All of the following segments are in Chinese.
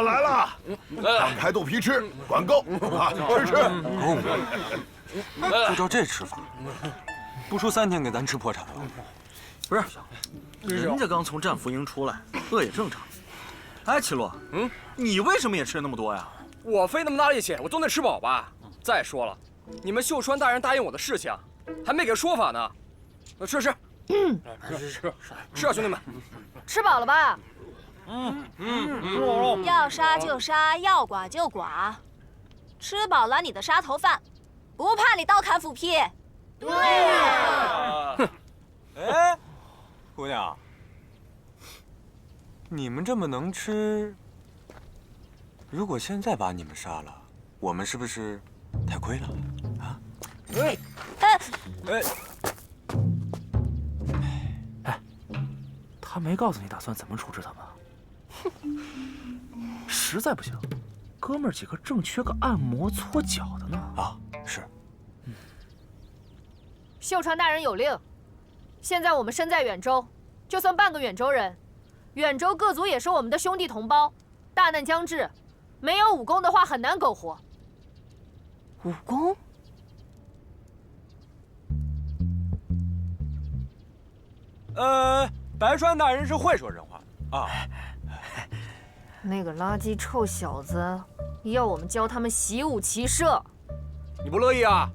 来了，张开肚皮吃，管够啊！吃。够。就照这吃法，不出3天给咱吃破产了。不是，人家刚从战俘营出来，饿也正常。哎，齐洛，你为什么也吃了那么多呀？我费那么大力气，我总得吃饱吧？再说了，你们秀川大人答应我的事情，还没给说法呢。吃。是啊，兄弟们，吃饱了吧？要杀就杀，要剐就剐，吃饱了你的沙头饭，不怕你刀砍斧劈。对呀。哎，姑娘，你们这么能吃，如果现在把你们杀了，我们是不是太亏了啊？他没告诉你打算怎么处置他吗？哼，实在不行，哥们儿几个正缺个按摩搓脚的呢。啊，是。秀川大人有令，现在我们身在远州，就算半个远州人，远州各族也是我们的兄弟同胞。大难将至，没有武功的话很难苟活。武功？白川大人是会说人话啊。那个垃圾臭小子要我们教他们习武骑射，你不乐意啊？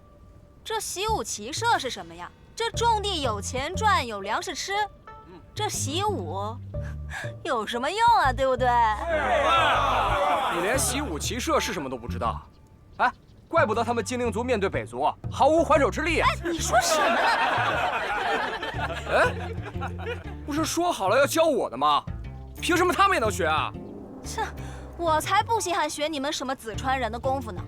这习武骑射是什么呀？这种地有钱赚，有粮食吃，这习武有什么用啊？对不对？你连习武骑射是什么都不知道，哎，怪不得他们精灵族面对北族毫无还手之力。哎，你说什么呢？哎，不是说好了要教我的吗？凭什么他们也能学啊？切，我才不稀罕学你们什么紫川人的功夫呢。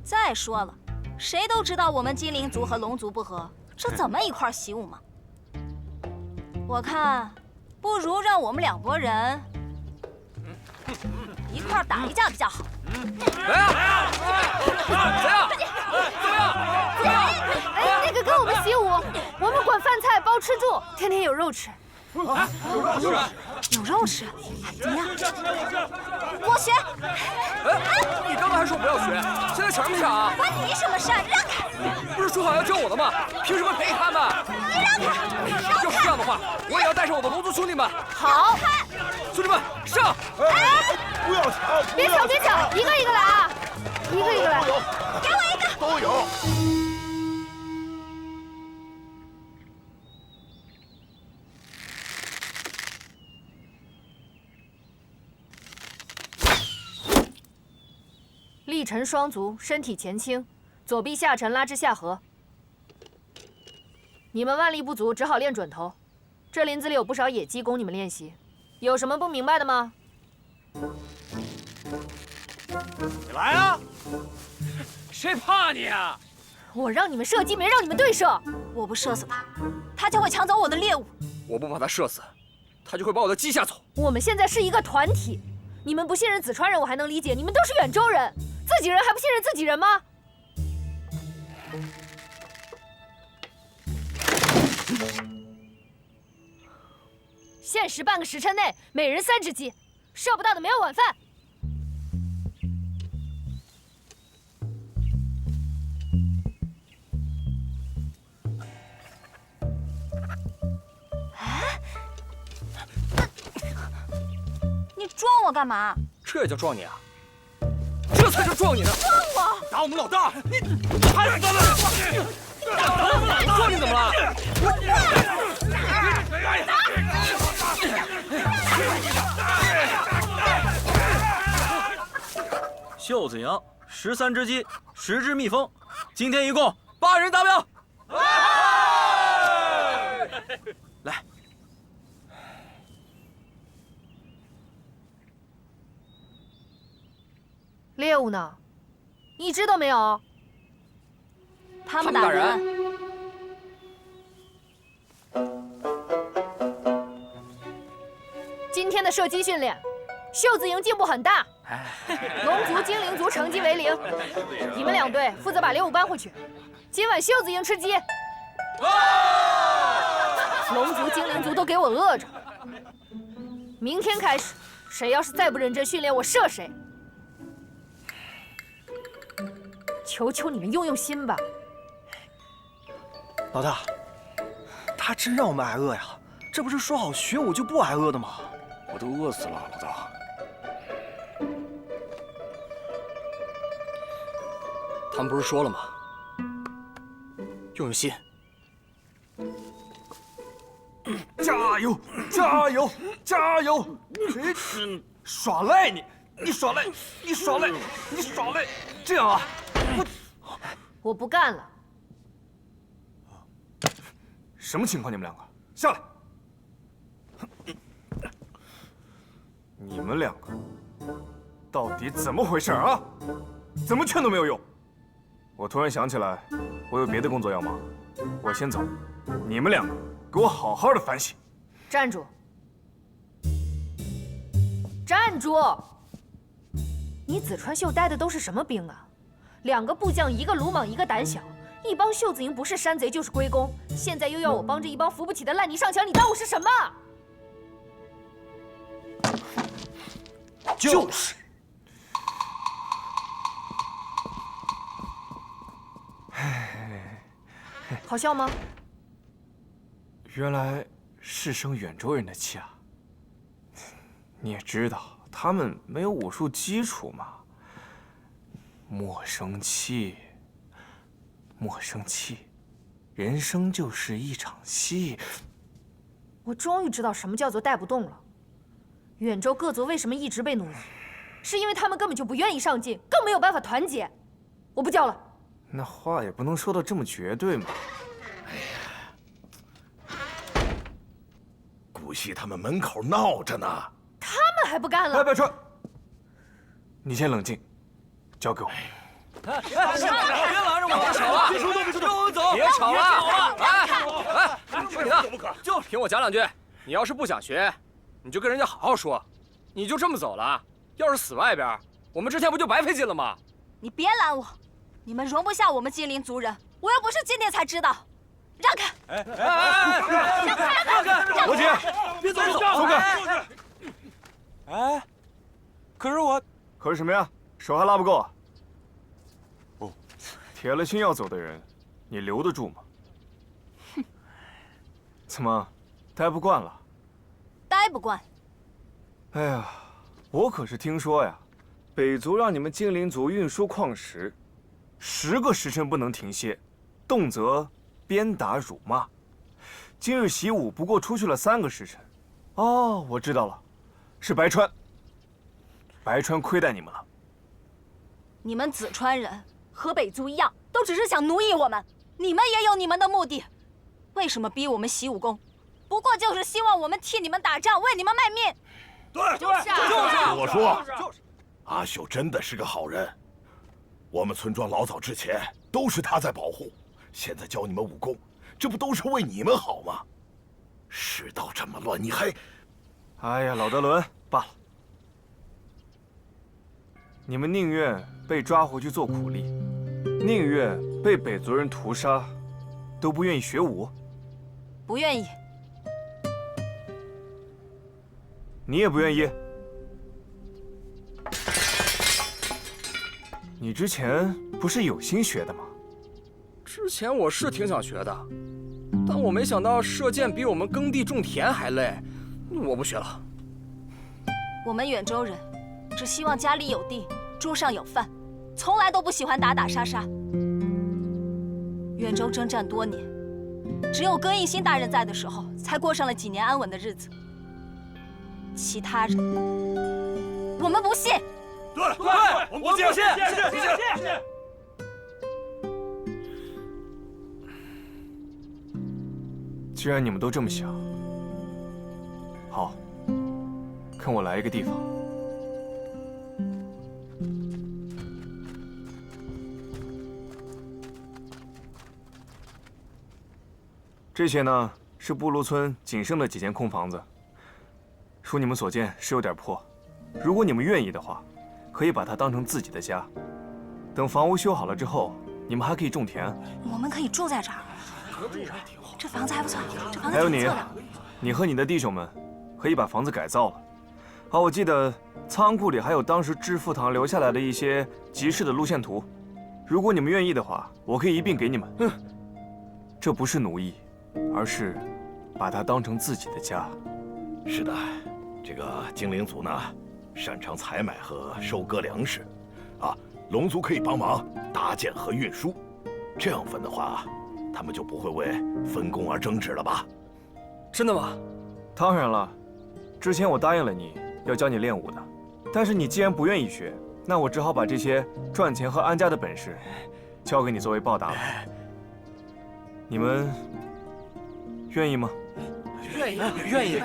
再说了，谁都知道我们精灵族和龙族不和，这怎么一块习武嘛？我看，不如让我们2拨人一块打一架比较好。来呀！谁呀？哎，那个跟我们习武，我们管饭菜包吃住，天天有肉吃。有肉吃，怎么样？我学。哎，你刚才还说不要学，现在抢什么抢啊？关你什么事？让开！不是说好要教我的吗？凭什么陪他们？要是这样的话，我也要带上我的龙族兄弟们。好，兄弟们上！哎，不要抢！别抢，一个一个来啊，一个一个来。给我一个。都有。力沉双足，身体前倾，左臂下沉拉至下颌。你们腕力不足，只好练准头。这林子里有不少野鸡供你们练习，有什么不明白的吗？你来啊！谁怕你啊？我让你们射击，没让你们对射。我不射死他，他就会抢走我的猎物。我不把他射死，他就会把我的鸡吓走。我们现在是一个团体，你们不信任紫川人，我还能理解，你们都是远州人，自己人还不信任自己人吗？限时半个时辰内，每人3只鸡，射不到的没有晚饭。你撞我干嘛？这也叫撞你啊？这才是撞你呢！撞我！打我们老大！你还死了！撞你怎么了？袖子营13只鸡，10只蜜蜂，今天一共8人达标。来，猎物呢？一只都没有。他们打人。今天的射击训练，袖子营进步很大。龙族、精灵族成绩为0，你们2队负责把猎物搬回去。今晚袖子营吃鸡，龙族、精灵族都给我饿着。明天开始，谁要是再不认真训练，我射谁。求求你们用用心吧。老大，他真让我们挨饿呀？这不是说好学武就不挨饿的吗？我都饿死了，老大。他们不是说了吗？用用心。加油！加油！加油！耍赖你！你耍赖！你耍赖！你耍赖！这样啊，我不干了。什么情况？你们两个下来！你们两个到底怎么回事啊？怎么劝都没有用。我突然想起来，我有别的工作要忙，我先走。你们两个给我好好的反省。站住！站住！你紫川秀带的都是什么兵啊？2个部将，一个鲁莽，一个胆小，一帮袖子营不是山贼就是龟公，现在又要我帮着一帮扶不起的烂泥上墙，你当我是什么？就是。好笑吗？原来是生远州人的气啊！你也知道，他们没有武术基础嘛。莫生气，莫生气，人生就是一场戏。我终于知道什么叫做带不动了。远州各族为什么一直被奴役？是因为他们根本就不愿意上进，更没有办法团结。我不教了。那话也不能说到这么绝对嘛。古稀他们门口闹着呢，他们还不干了？来，百川，你先冷静，交给我。别拦着我！吵了！别说动，别说动，让我走！别吵了！哎，说你呢，就听我讲2句。你要是不想学，你就跟人家好好说。你就这么走了，要是死外边，我们之前不就白费劲了吗？你别拦我，你们容不下我们精灵族人，我又不是今天才知道。让开！让开！罗姐，别走！松开！哎，可是什么呀？手还拉不够啊？哦，铁了心要走的人，你留得住吗？哼！怎么，待不惯了？待不惯。哎呀，我可是听说呀，北族让你们精灵族运输矿石，10个时辰不能停歇，动则鞭打辱骂。今日习武不过出去了3个时辰。哦，我知道了，是白川。白川亏待你们了。你们紫川人和北族一样，都只是想奴役我们。你们也有你们的目的。为什么逼我们习武功？不过就是希望我们替你们打仗，为你们卖命。对，就是。我说，阿秀真的是个好人。我们村庄老早之前都是他在保护，现在教你们武功，这不都是为你们好吗？世道这么乱，你还……哎呀，老德伦，罢了。你们宁愿被抓回去做苦力，宁愿被北族人屠杀，都不愿意学武？不愿意。你也不愿意？你之前不是有心学的吗？之前我是挺想学的，但我没想到射箭比我们耕地种田还累，我不学了。我们远州人只希望家里有地，桌上有饭，从来都不喜欢打打杀杀。远州征战多年，只有歌印星大人在的时候，才过上了几年安稳的日子。其他人，我们不信。对，我们不信。既然你们都这么想，好，跟我来一个地方。这些呢是部落村仅剩的几间空房子，恕你们所见是有点破。如果你们愿意的话，可以把它当成自己的家。等房屋修好了之后，你们还可以种田。我们可以住在这儿。这房子还不错，这房子还有你挺不错的。，你和你的弟兄们可以把房子改造了。好，我记得仓库里还有当时知府堂留下来的一些集市的路线图，如果你们愿意的话，我可以一并给你们。这不是奴役，而是把它当成自己的家。是的，这个精灵族呢，擅长采买和收割粮食，龙族可以帮忙搭建和运输。这样分的话，他们就不会为分工而争执了吧？真的吗？当然了，之前我答应了你要教你练武的，但是你既然不愿意学，那我只好把这些赚钱和安家的本事交给你作为报答了。你们愿意吗？愿意，我们愿意，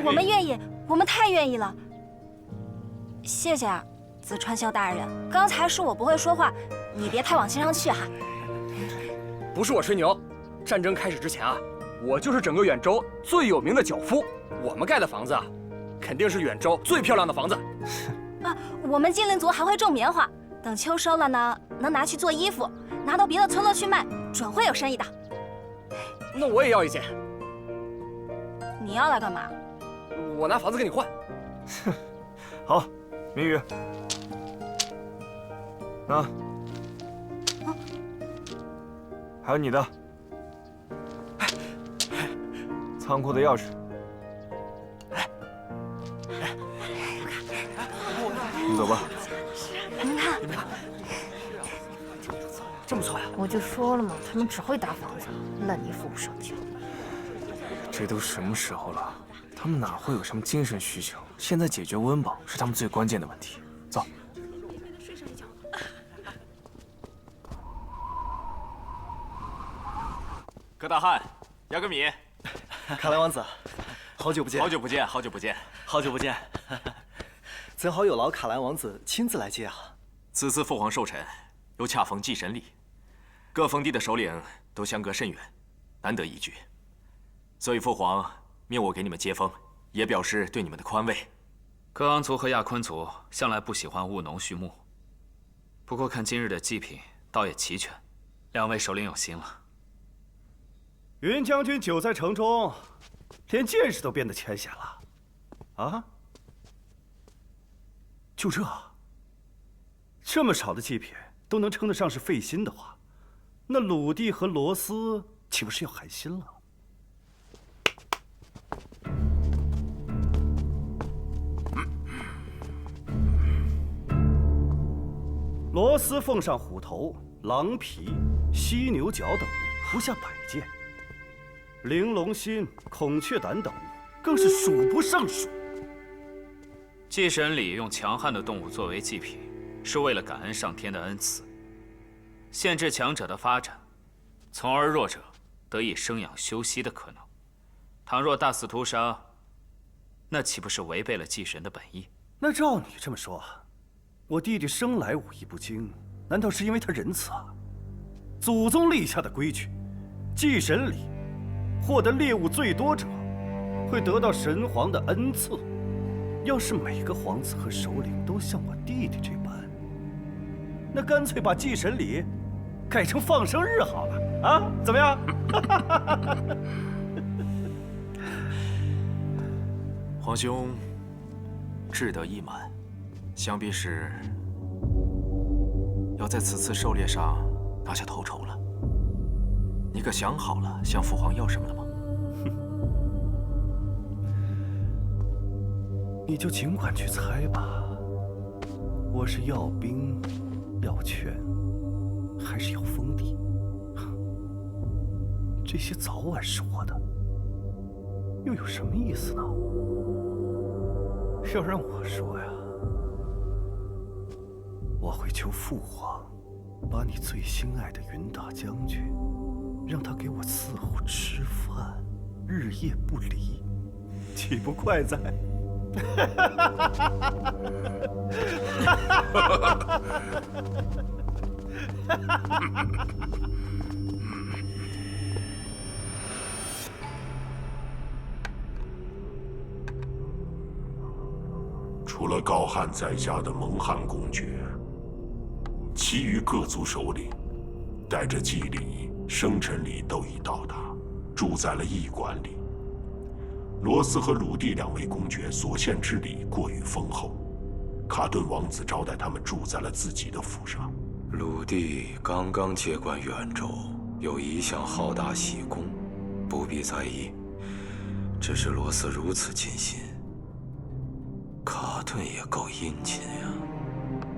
我们愿意，我们太愿意了。谢谢啊，子川萧大人，刚才是我不会说话，你别太往心上去哈。不是我吹牛，战争开始之前啊，我就是整个远州最有名的脚夫。我们盖的房子啊，肯定是远州最漂亮的房子。啊，我们精灵族还会种棉花，等秋收了呢，能拿去做衣服，拿到别的村落去卖，准会有生意的。那我也要一间。你要来干嘛？我拿房子跟你换。好，明宇，那，还有你的仓库的钥匙。你走吧。您看，这么错呀？我就说了嘛，他们只会搭房子，烂泥扶不上墙。这都什么时候了，他们哪会有什么精神需求？现在解决温饱是他们最关键的问题。走。葛大汉，雅各米，卡莱王子，好久不见！好久不见，好久不见，好久不见！怎好有劳卡莱王子亲自来接啊？此次父皇寿辰，又恰逢祭神礼，各封地的首领都相隔甚远，难得一聚，所以父皇命我给你们接风，也表示对你们的宽慰。格昂族和亚昆族向来不喜欢务农畜牧，不过看今日的祭品，倒也齐全，两位首领有心了。云将军久在城中，连见识都变得浅显了，啊？就这么少的祭品都能称得上是费心的话，那鲁地和罗斯岂不是要寒心了？罗斯奉上虎头、狼皮、犀牛角等物不下100件。玲珑心、孔雀胆等更是数不胜数。祭神礼用强悍的动物作为祭品，是为了感恩上天的恩赐，限制强者的发展，从而弱者得以生养休息的可能。倘若大肆屠杀，那岂不是违背了祭神的本意？那照你这么说，我弟弟生来武艺不精，难道是因为他仁慈啊？祖宗立下的规矩，祭神礼。获得猎物最多者，会得到神皇的恩赐。要是每个皇子和首领都像我弟弟这般，那干脆把祭神礼改成放生日好了啊？怎么样？皇兄志得意满，想必是要在此次狩猎上拿下头筹了。你可想好了向父皇要什么了吗？你就尽管去猜吧。我是要兵、要权，还是要封地？这些早晚是我的，又有什么意思呢？要让我说呀，我会求父皇，把你最心爱的云大将军，让他给我伺候吃饭，日夜不离，岂不快哉？除了高汉在家的蒙汗公爵，其余各族首领带着祭礼，生辰礼都已到达，住在了驿馆里。罗斯和鲁地两位公爵所献之礼过于丰厚，卡顿王子招待他们住在了自己的府上。鲁地刚刚接管远州，有一项浩大喜功，不必在意。只是罗斯如此尽心，卡顿也够殷勤呀。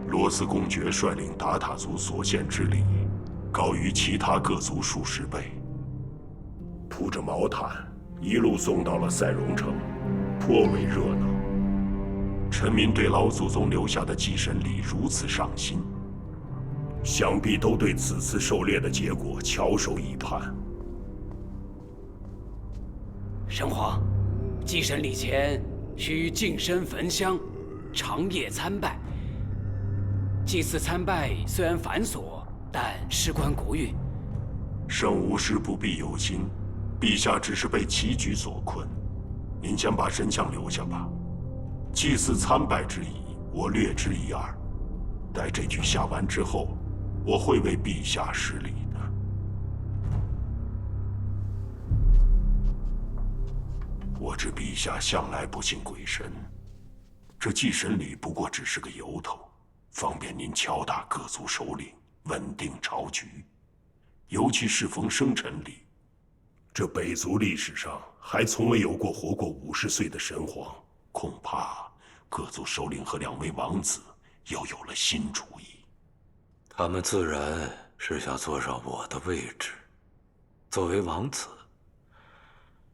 罗斯公爵率领达塔族所献之礼，高于其他各族数十倍。铺着毛毯，一路送到了塞戎城，颇为热闹。臣民对老祖宗留下的祭神礼如此上心，想必都对此次狩猎的结果翘首以盼。神皇，祭神礼前需净身焚香，长夜参拜。祭祀参拜虽然繁琐，但事关国运。圣无事不必有心，陛下只是被棋局所困。您先把神像留下吧。祭祀参拜之仪，我略知一二。待这局下完之后，我会为陛下施礼的。我知陛下向来不信鬼神，这祭神礼不过只是个由头，方便您敲打各族首领，稳定朝局。尤其适逢生辰礼，这北族历史上还从未有过活过50岁的神皇，恐怕各族首领和2位王子又有了新主意。他们自然是想坐上我的位置，作为王子，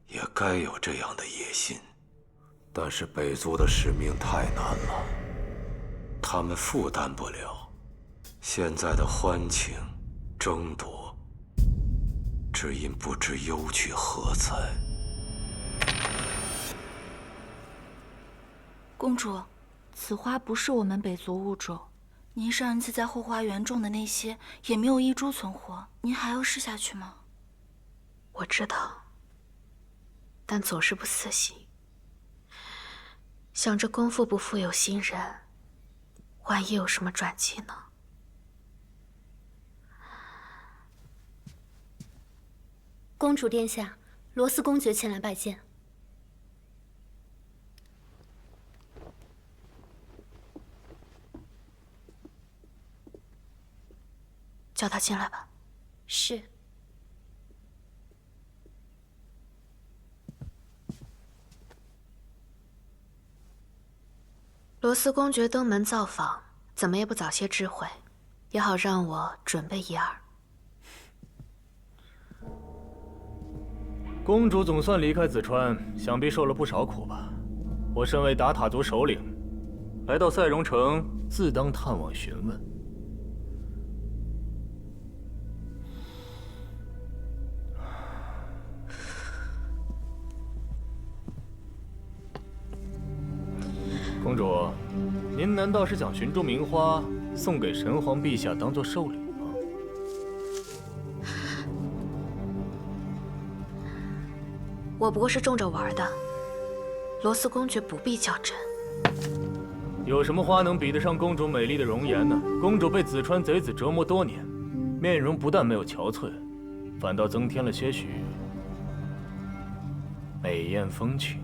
也该有这样的野心。但是北族的使命太难了，他们负担不了。现在的欢情、争夺，只因不知忧去何在。公主，此花不是我们北族物种，您上一次在后花园种的那些也没有一株存活，您还要试下去吗？我知道，但总是不死心。想着功夫不负有心人，万一有什么转机呢？公主殿下，罗斯公爵前来拜见。叫他进来吧。是。罗斯公爵登门造访，怎么也不早些知会，也好让我准备一二。公主总算离开紫川，想必受了不少苦吧？我身为达塔族首领，来到塞戎城，自当探望询问。公主，您难道是将寻珠名花送给神皇陛下当做寿礼吗？我不过是种着玩的，罗斯公爵不必较真。有什么花能比得上公主美丽的容颜呢？公主被紫川贼子折磨多年，面容不但没有憔悴，反倒增添了些许美艳风情。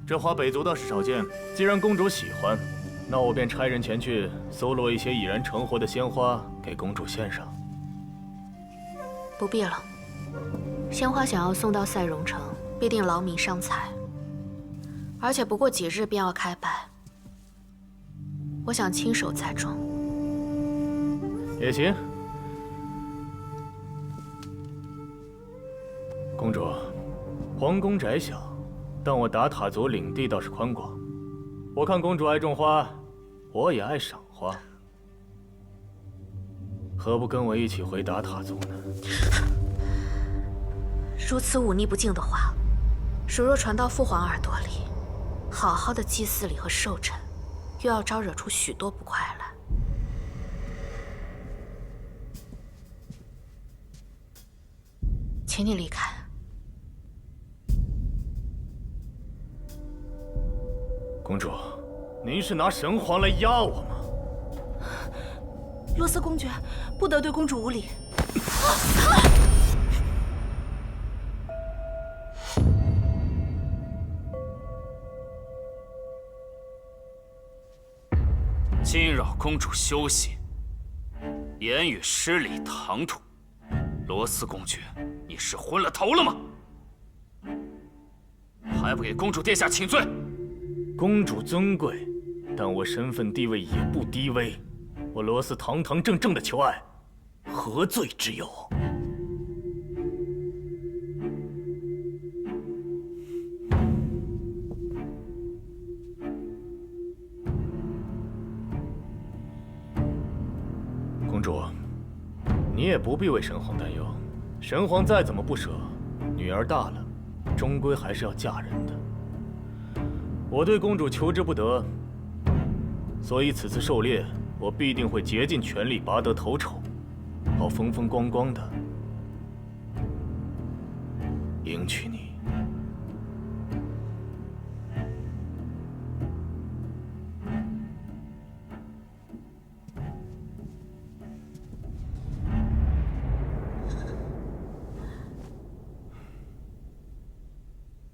这花北族倒是少见，既然公主喜欢，那我便差人前去搜罗一些已然成活的鲜花给公主献上。不必了，鲜花想要送到塞戎城，必定劳民伤财，而且不过几日便要开摆，我想亲手栽种。也行。公主，皇宫窄小，但我达塔族领地倒是宽广。我看公主爱种花，我也爱赏花，何不跟我一起回达塔族呢？如此忤逆不敬的话，如若传到父皇耳朵里，好好的祭祀礼和寿辰，又要招惹出许多不快来。请你离开。公主，您是拿神皇来压我吗？罗斯公爵，不得对公主无礼。惊扰公主休息，言语失礼唐突。罗斯公爵，你是昏了头了吗？还不给公主殿下请罪！公主尊贵，但我身份地位也不低微。我罗斯堂堂正正的求爱，何罪之有？公主，你也不必为神皇担忧。神皇再怎么不舍，女儿大了，终归还是要嫁人的。我对公主求之不得，所以此次狩猎，我必定会竭尽全力拔得头筹，好风风光光的迎娶你。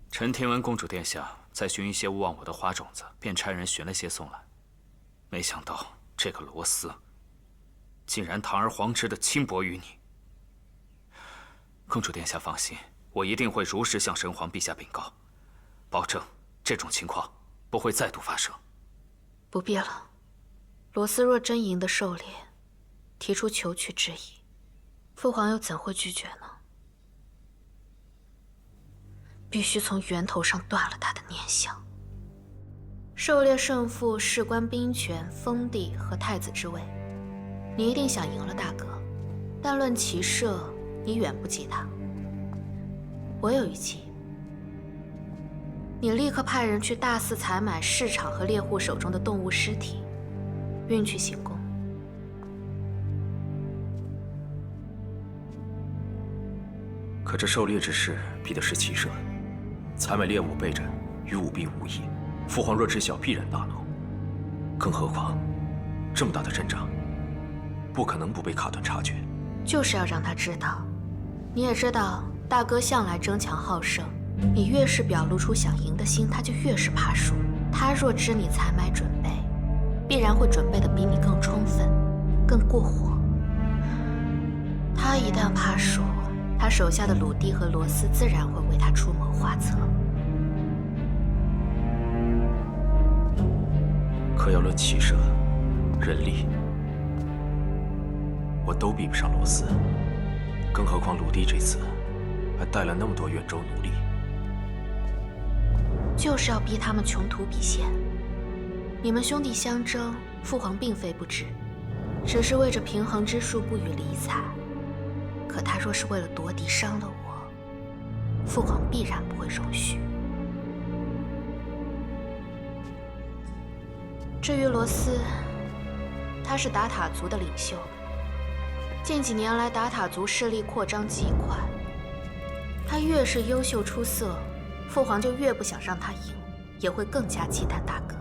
陈听闻公主殿下在寻一些勿忘我的花种子，便差人寻了些送来。没想到这个罗斯，竟然堂而皇之的轻薄于你。公主殿下放心，我一定会如实向神皇陛下禀告，保证这种情况不会再度发生。不必了，罗斯若真赢得狩猎，提出求娶之意，父皇又怎会拒绝呢？必须从源头上断了他的念想。狩猎胜负事关兵权、封地和太子之位，你一定想赢了大哥，但论骑射，你远不及他。我有一计，你立刻派人去大肆采买市场和猎户手中的动物尸体，运去行宫。可这狩猎之事比的是骑射，采买猎物备战，与舞弊无异。父皇若知晓，必然大怒。更何况，这么大的阵仗，不可能不被卡顿察觉。就是要让他知道，你也知道，大哥向来争强好胜，你越是表露出想赢的心，他就越是怕输。他若知你采买准备，必然会准备的比你更充分，更过火。他一旦怕输，他手下的鲁蒂和罗斯自然会为他出谋划策。可要论骑射、人力，我都比不上罗斯。更何况鲁地这次还带了那么多远州奴隶，就是要逼他们穷途比线。你们兄弟相争，父皇并非不知，只是为着平衡之术不予理睬。可他若是为了夺嫡伤了我，父皇必然不会容许。至于罗斯，他是达塔族的领袖。近几年来，达塔族势力扩张极快。他越是优秀出色，父皇就越不想让他赢，也会更加忌惮大哥。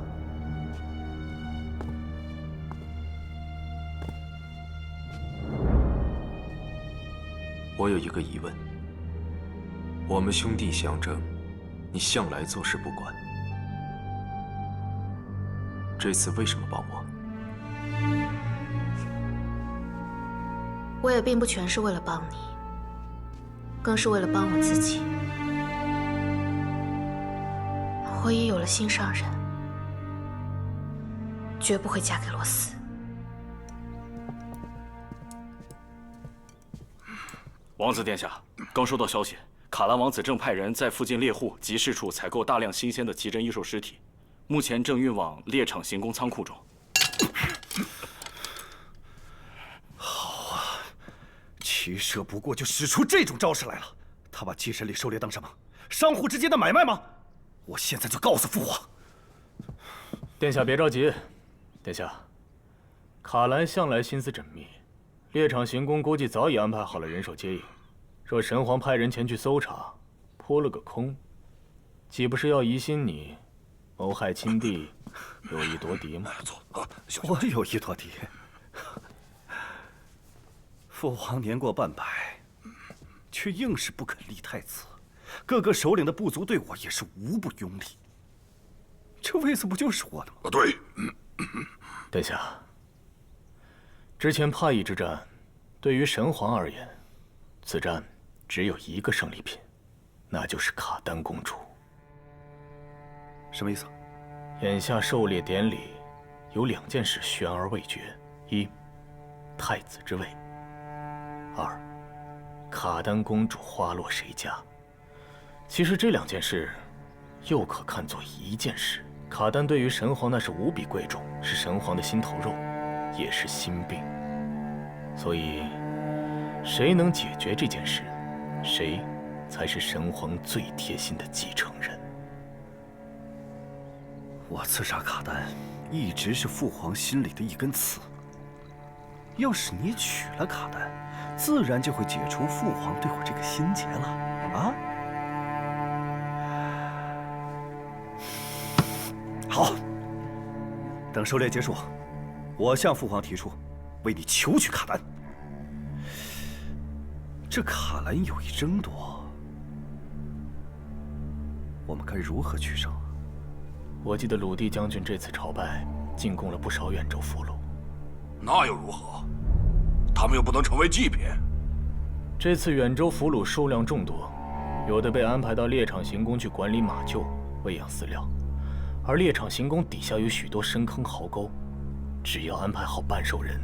我有一个疑问：我们兄弟相争，你向来坐视不管，这次为什么帮我？我也并不全是为了帮你，更是为了帮我自己。我也有了心上人，绝不会嫁给罗斯。王子殿下，刚收到消息，卡兰王子正派人在附近猎户集市处采购大量新鲜的奇珍异兽尸体，目前正运往猎场行宫仓库中。好啊，骑射不过就使出这种招式来了。他把祭神里狩猎当什么？商户之间的买卖吗？我现在就告诉父皇。殿下别着急，殿下，卡兰向来心思缜密，猎场行宫估计早已安排好了人手接应。若神皇派人前去搜查，扑了个空，岂不是要疑心你谋害亲弟，有意夺嫡吗？我有意夺嫡？父皇年过半百，却硬是不肯立太子，各个首领的部族对我也是无不拥立。这位子不就是我的吗？对。殿下，之前帕邑之战，对于神皇而言，此战只有一个胜利品，那就是卡丹公主。什么意思？眼下狩猎典礼有2件事悬而未决：一，太子之位；二，卡丹公主花落谁家。其实这2件事，又可看作一件事。卡丹对于神皇那是无比贵重，是神皇的心头肉，也是心病。所以，谁能解决这件事，谁才是神皇最贴心的继承人。我刺杀卡丹，一直是父皇心里的一根刺。要是你娶了卡丹，自然就会解除父皇对我这个心结了啊！好，等狩猎结束，我向父皇提出，为你求娶卡丹。这卡兰有意争夺，我们该如何取胜？我记得鲁地将军这次朝拜，进贡了不少远州俘虏。那又如何？他们又不能成为祭品。这次远州俘虏数量众多，有的被安排到猎场行宫去管理马厩、喂养饲料。而猎场行宫底下有许多深坑壕沟，只要安排好半兽人，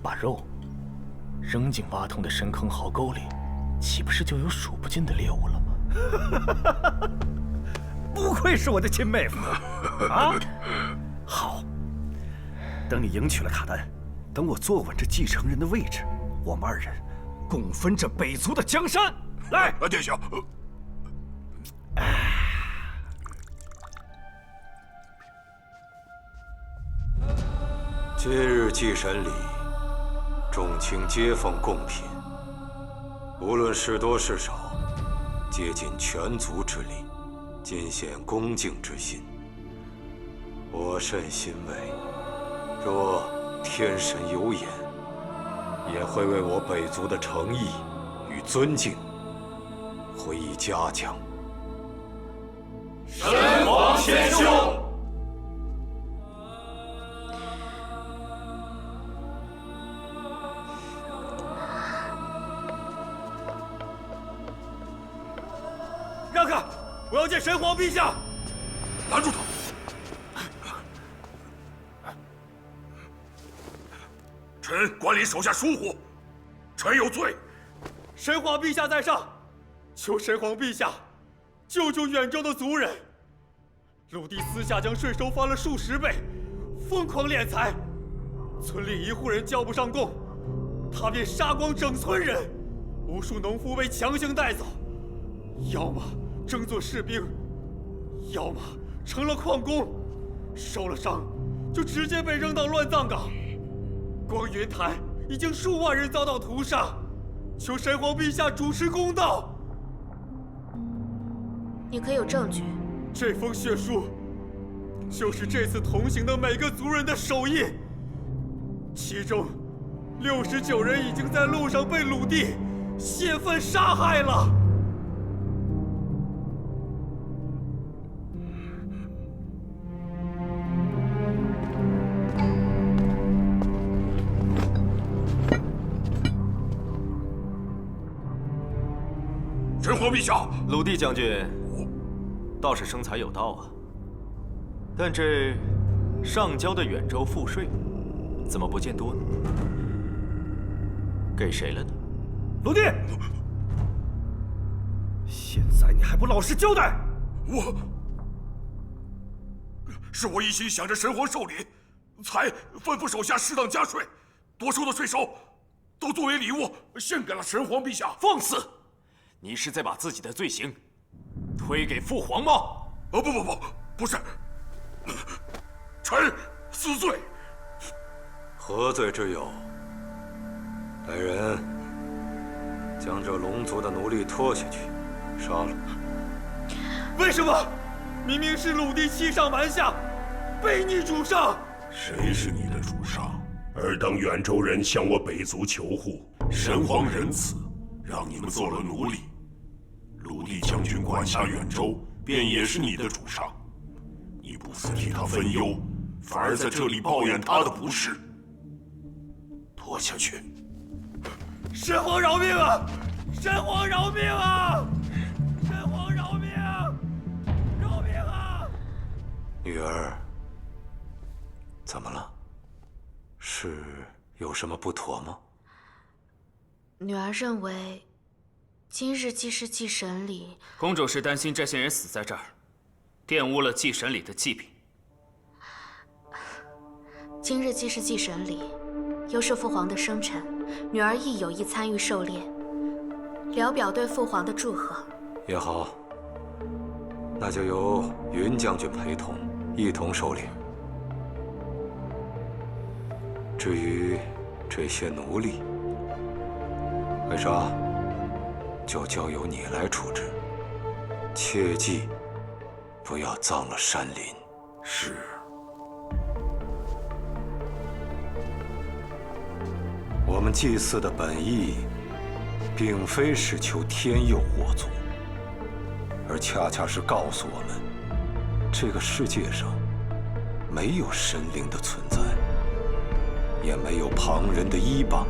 把肉扔进挖通的深坑壕沟里，岂不是就有数不尽的猎物了吗？不愧是我的亲妹夫啊！好，等你迎娶了卡丹，等我坐稳这继承人的位置，我们2人共分这北族的江山。来，殿下。今日祭神礼，众卿皆奉贡品，无论是多是少，皆尽全族之力，尽显恭敬之心。我甚欣慰，若天神有眼，也会为我北族的诚意与尊敬回以嘉奖。神皇千秋。让开！我要见神皇陛下！拦住他！臣管理手下疏忽，臣有罪。神皇陛下在上，求神皇陛下救救远州的族人。鲁地私下将税收翻了数十倍，疯狂敛财，村里一户人交不上贡，他便杀光整村人，无数农夫被强行带走，要么征作士兵，要么成了矿工，受了伤就直接被扔到乱葬岗。光云台已经数万人遭到屠杀，求神皇陛下主持公道。你可有证据？这封血书就是这次同行的每个族人的手印，其中69人已经在路上被鲁地泄愤杀害了。神皇陛下，鲁地将军倒是生财有道啊，但这上交的远州赋税怎么不见多呢？给谁了呢？鲁地，现在你还不老实交代！是我一心想着神皇寿礼，才吩咐手下适当加税，多收的税收都作为礼物献给了神皇陛下。放肆！你是在把自己的罪行推给父皇吗？不是，臣死罪。何罪之有？来人，将这龙族的奴隶拖下去，杀了。为什么？明明是鲁地欺上瞒下，背逆主上。谁是你的主上？而当远州人向我北族求护，神皇仁慈，让你们做了奴隶。鲁地将军管辖远州，便也是你的主上。你不思替他分忧，反而在这里抱怨他的不是。拖下去！神皇饶命啊！神皇饶命啊！神皇饶命啊！饶命啊！女儿，怎么了？是有什么不妥吗？女儿认为，今日既是祭神礼，公主是担心这些人死在这儿，玷污了祭神礼的祭品。今日既是祭神礼，又是父皇的生辰，女儿亦有意参与狩猎，聊表对父皇的祝贺。也好，那就由云将军陪同，一同狩猎。至于这些奴隶，为啥就交由你来处置，切记不要脏了山林。是。我们祭祀的本意，并非是求天佑我族，而恰恰是告诉我们，这个世界上没有神灵的存在，也没有旁人的依傍。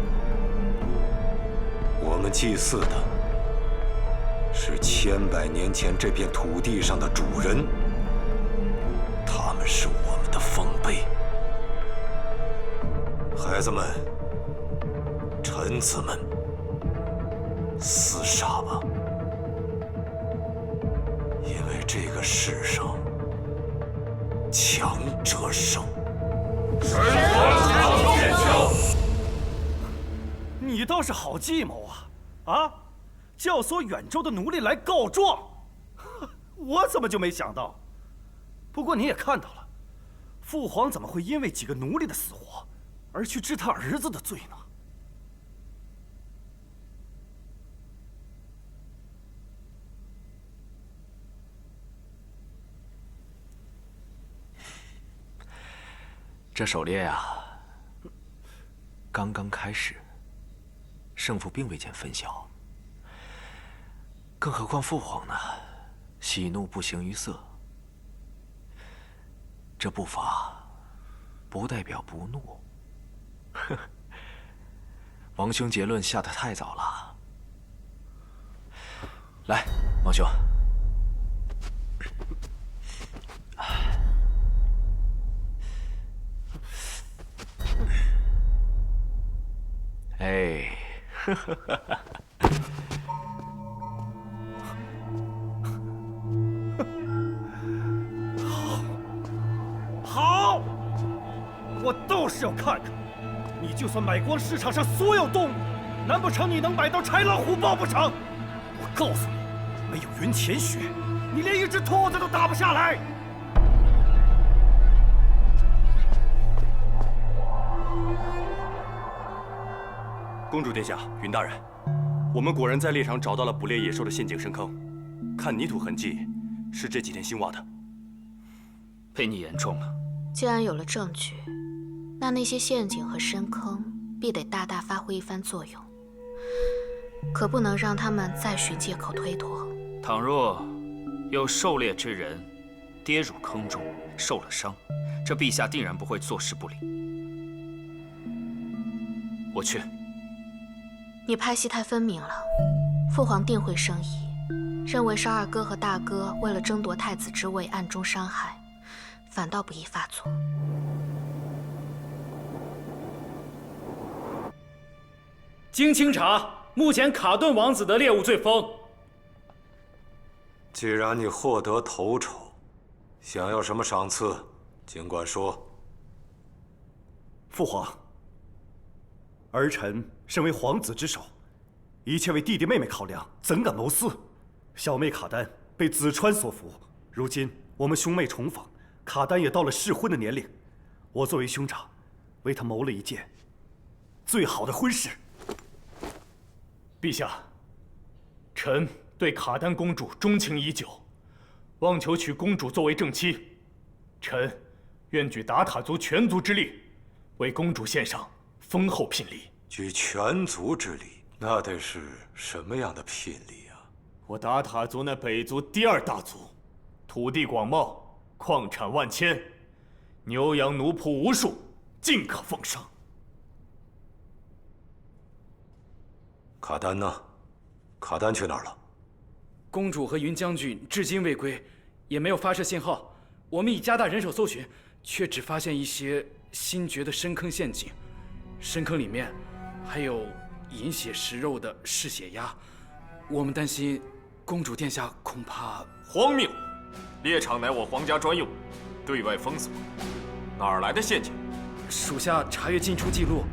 我们祭祀的是千百年前这片土地上的主人，他们是我们的丰碑。孩子们，臣子们，厮杀吧！因为这个世上，强者胜。神皇长剑鞘！你倒是好计谋啊！啊，教唆远州的奴隶来告状，我怎么就没想到？不过你也看到了，父皇怎么会因为几个奴隶的死活，而去治他儿子的罪呢？这狩猎呀，刚刚开始，胜负并未见分晓。更何况父皇呢，喜怒不形于色。这不罚，不代表不怒。王兄结论下得太早了。来，王兄。哎，好，我倒是要看看，你就算买光市场上所有动物，难不成你能买到豺狼虎豹不成？我告诉你，没有云潜雪，你连一只兔子都打不下来。公主殿下，云大人，我们果然在猎场找到了捕猎野兽的陷阱深坑，看泥土痕迹，是这几天新挖的。被你言中了。既然有了证据，那些陷阱和深坑必得大大发挥一番作用，可不能让他们再寻借口推脱。倘若有狩猎之人跌入坑中受了伤，这陛下定然不会坐视不理。我去。你派系太分明了，父皇定会生疑，认为是二哥和大哥为了争夺太子之位暗中伤害，反倒不易发作。经清查，目前卡顿王子的猎物最丰。既然你获得头筹，想要什么赏赐，尽管说。父皇，儿臣身为皇子之首，一切为弟弟妹妹考量，怎敢谋私？小妹卡丹被子川所俘，如今我们兄妹重逢，卡丹也到了适婚的年龄，我作为兄长，为她谋了一件最好的婚事。陛下，臣对卡丹公主钟情已久，望求娶公主作为正妻。臣愿举达塔族全族之力，为公主献上丰厚聘礼。举全族之力，那得是什么样的聘礼啊？我达塔族那北族第2大族，土地广袤，矿产万千，牛羊奴仆无数，尽可奉上。卡丹呢？卡丹去哪儿了？公主和云将军至今未归，也没有发射信号。我们已加大人手搜寻，却只发现一些新掘的深坑陷阱，深坑里面还有饮血食肉的嗜血鸭。我们担心公主殿下恐怕……荒谬！猎场乃我皇家专用，对外封锁，哪儿来的陷阱？属下查阅进出记录，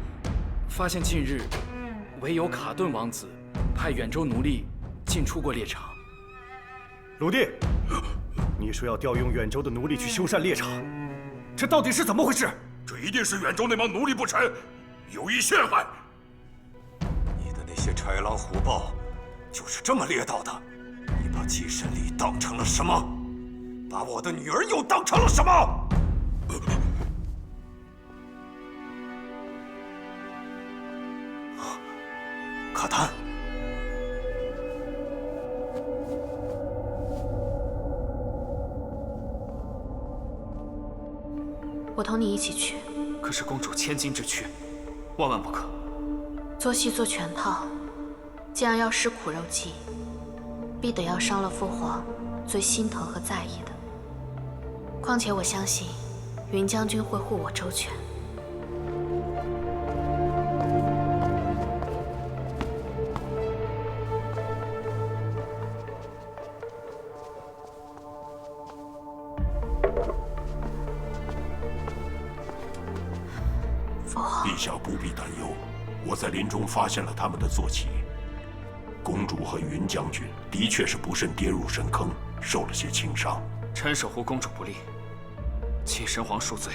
发现近日唯有卡顿王子派远州奴隶进出过猎场。鲁地，你说要调用远州的奴隶去修缮猎场，这到底是怎么回事？这一定是远州那帮奴隶不成，有意陷害。你的那些豺狼虎豹，就是这么猎到的？你把祭神礼当成了什么？把我的女儿又当成了什么？卡丹。我同你一起去。可是公主千金之躯，万万不可。做戏做全套，既然要施苦肉计，必得要伤了父皇最心疼和在意的。况且我相信，云将军会护我周全。陛下不必担忧，我在林中发现了他们的坐骑。公主和云将军的确是不慎跌入深坑，受了些轻伤。臣守护公主不力，请神皇恕罪。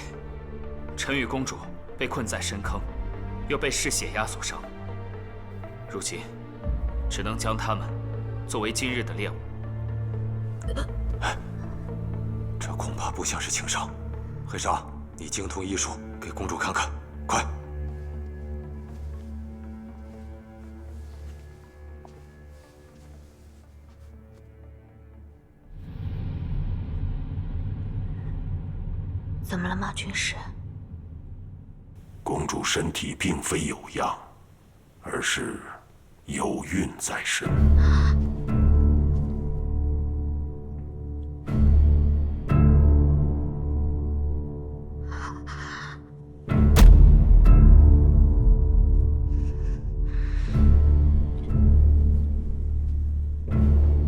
臣与公主被困在深坑，又被嗜血鸭所伤，如今只能将他们作为今日的猎物。这恐怕不像是轻伤。黑纱，你精通医术，给公主看看，快！怎么了吗，军师？公主身体并非有恙，而是有孕在身。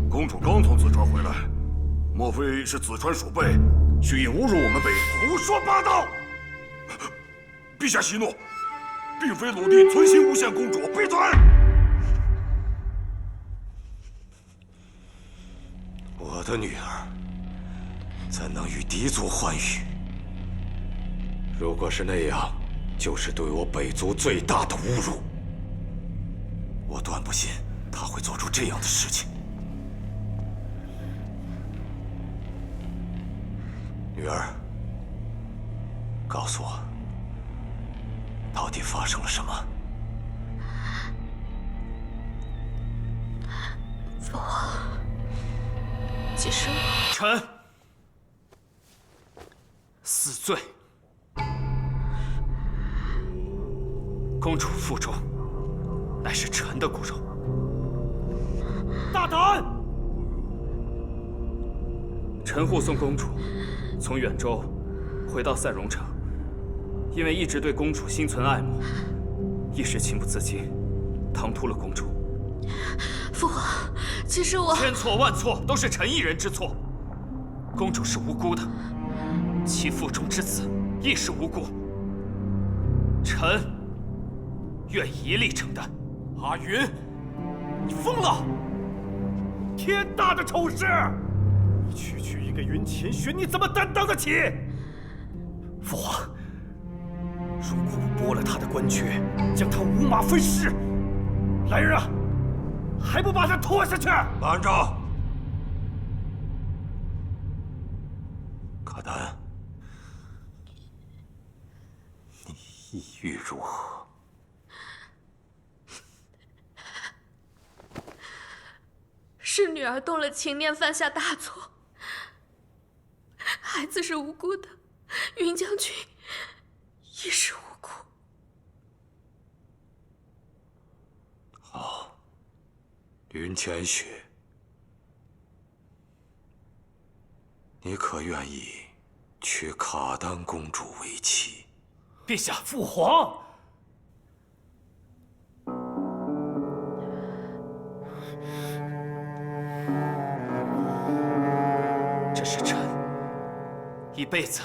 公主刚从紫川回来，莫非是紫川鼠辈蓄意侮辱我们北？胡说八道！陛下息怒，并非鲁地存心诬陷公主。闭嘴！我的女儿怎能与敌族欢愉？如果是那样，就是对我北族最大的侮辱。我断不信他会做出这样的事情。女儿，告诉我，到底发生了什么？父皇，其实臣死罪。公主腹中乃是臣的骨肉。大胆！臣护送公主从远州回到赛荣城，因为一直对公主心存爱慕，一时情不自禁，唐突了公主。父皇，其实我千错万错，都是臣一人之错。公主是无辜的，其腹中之子亦是无辜。臣愿一力承担。阿云，你疯了！天大的丑事！你区区一个云前玄，你怎么担当得起？父皇，如果我剥了他的官爵，将他五马分尸，来人啊，还不把他拖下去！慢着！卡丹，你意欲如何？是女儿动了情念，犯下大错。孩子是无辜的，云将军亦是无辜。好，云浅雪，你可愿意娶卡丹公主为妻？陛下，父皇。这是臣一辈子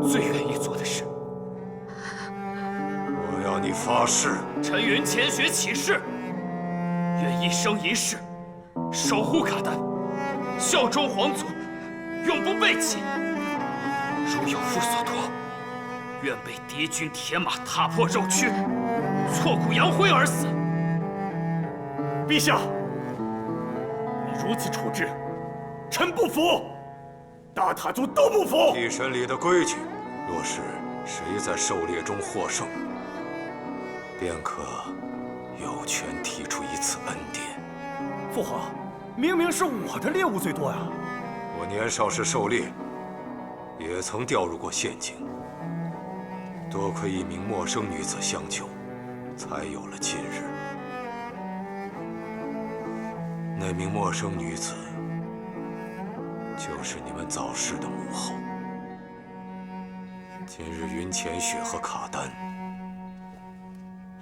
最愿意做的事。我要你发誓。臣云浅雪起誓，愿一生一世守护卡丹，效忠皇族，永不背弃。如有负所托，愿被敌军铁马踏破肉躯，挫骨扬灰而死。陛下，你如此处置，臣不服，大塔族都不服。祭神里的规矩，若是谁在狩猎中获胜，便可有权提出一次恩典。父皇，明明是我的猎物最多呀！我年少时狩猎，也曾掉入过陷阱，多亏一名陌生女子相救，才有了今日。那名陌生女子，就是你们早逝的母后。今日云浅雪和卡丹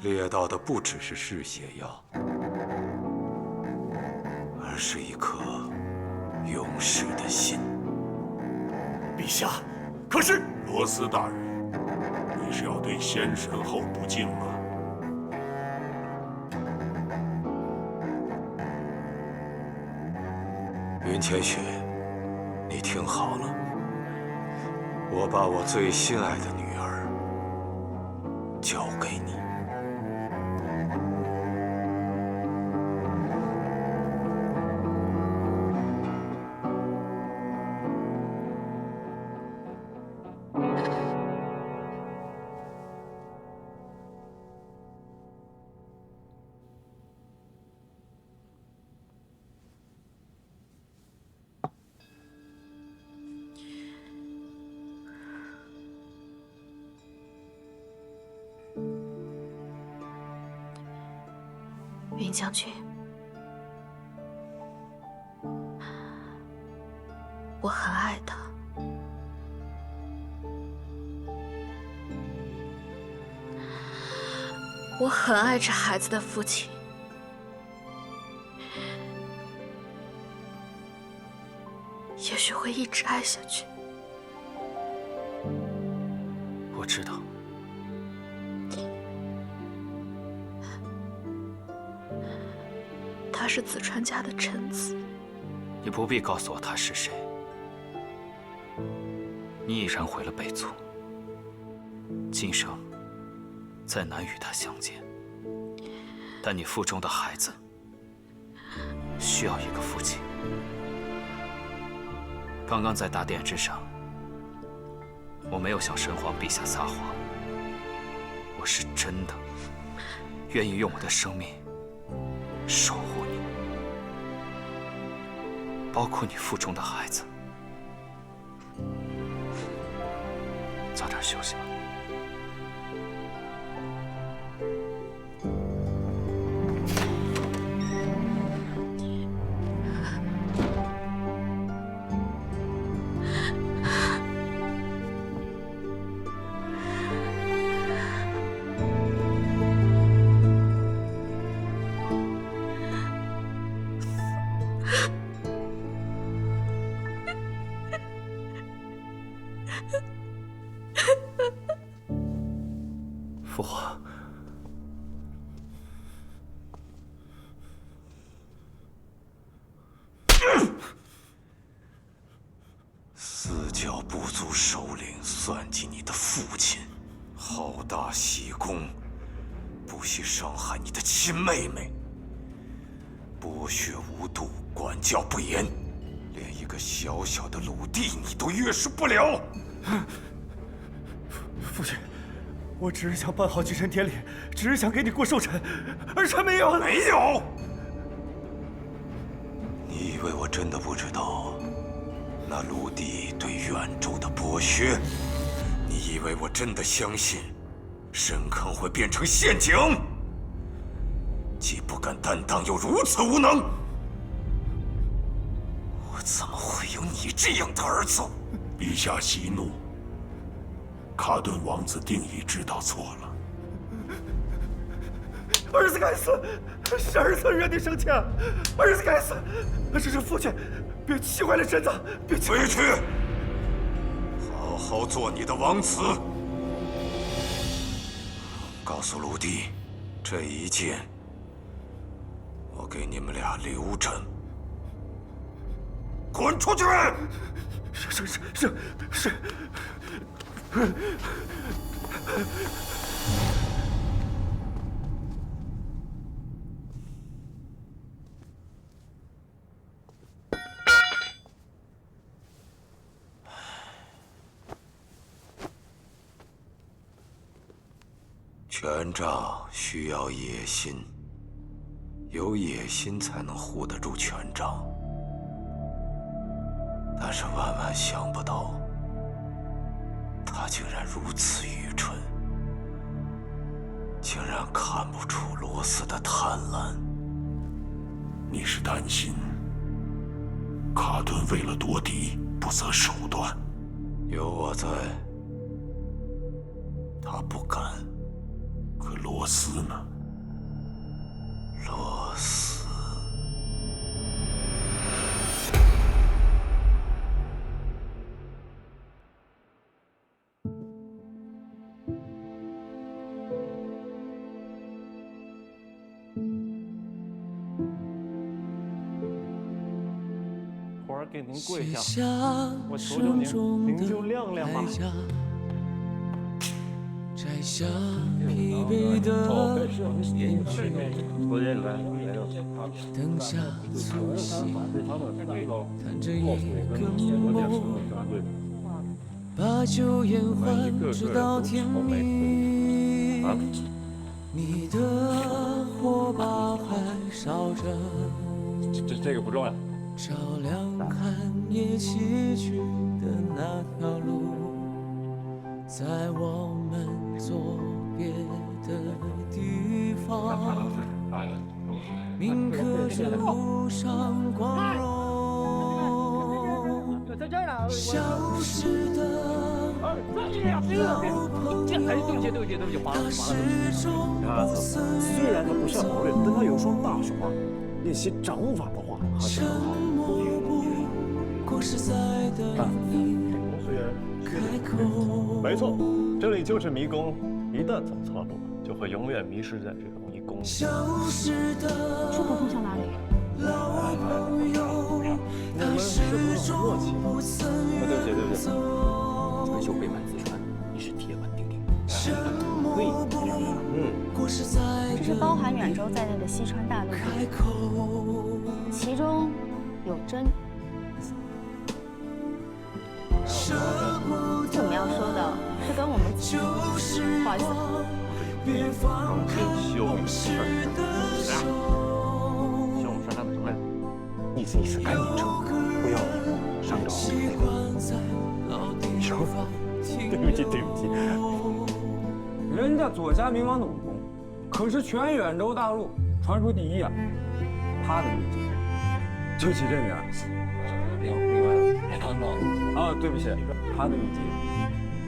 猎到的不只是嗜血药，而是一颗勇士的心。陛下，可是罗斯大人，你是要对先神后不敬吗？云浅雪，你听好了，我把我最心爱的女儿交给你。云将军，我很爱他。我很爱这孩子的父亲。也许会一直爱下去。我知道。他是子川家的臣子。你不必告诉我他是谁。你已然回了北族，今生再难与他相见。但你腹中的孩子需要一个父亲。刚刚在大殿之上，我没有向神皇陛下撒谎，我是真的愿意用我的生命守护你，包括你腹中的孩子。早点休息吧。父皇，四教部族首领算计你的父亲，好大喜功，不惜伤害你的亲妹妹，剥削无度，管教不严，连一个小小的鲁地你都约束不了。父亲，我只是想办好祭神典礼，只是想给你过寿辰，儿臣没有。没有！以为我真的不知道那陆地对远州的剥削？你以为我真的相信深坑会变成陷阱？既不敢担当，又如此无能，我怎么会有你这样的儿子？陛下息怒，卡顿王子定已知道错了。儿子该死，是儿子惹你生气，儿子该死，这是父亲，别气坏了身子，别气。回去，好好做你的王子。告诉陆地，这一剑，我给你们俩留着。滚出去！是。权杖需要野心，有野心才能护得住权杖。但是万万想不到，他竟然如此愚蠢，竟然看不出罗斯的贪婪。你是担心卡顿为了夺嫡不择手段？有我在，他不敢。可罗斯呢？罗斯，徒儿给您跪下，我求求您，您就亮亮吧。摘下疲惫的眼睛，灯下粗细，弹着一个梦，把酒言欢，直到天明。你的火把还烧着，这个不重要。照亮寒夜崎岖的那条路，在我们左边的地方，铭刻着路上光荣。消失的老朋友，他始终不曾虽然他不像某人，但他有双大手啊，练习掌法的话还是很好。没错，这里就是迷宫。一旦走错路，就会永远迷失在这个迷宫里。出口通向哪里？我们是不是默契？对不起，传授背叛子传，你是铁板钉钉。可以，这是包含远州在内的西川大陆，其中有真。我们要说的是跟我们不好意思。修明事儿，修明事儿他们承认，意思赶紧撤，不要上着后面。行，对不起。人家左家明王的武功可是全远州大陆传说第一啊，他的秘籍就起这名。啊，对不起，他的秘籍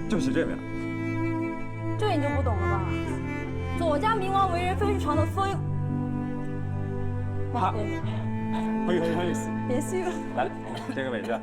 就起这名。这你就不懂了吧？左家明王为人非常的风。好意思，别虚了。来，这个位置。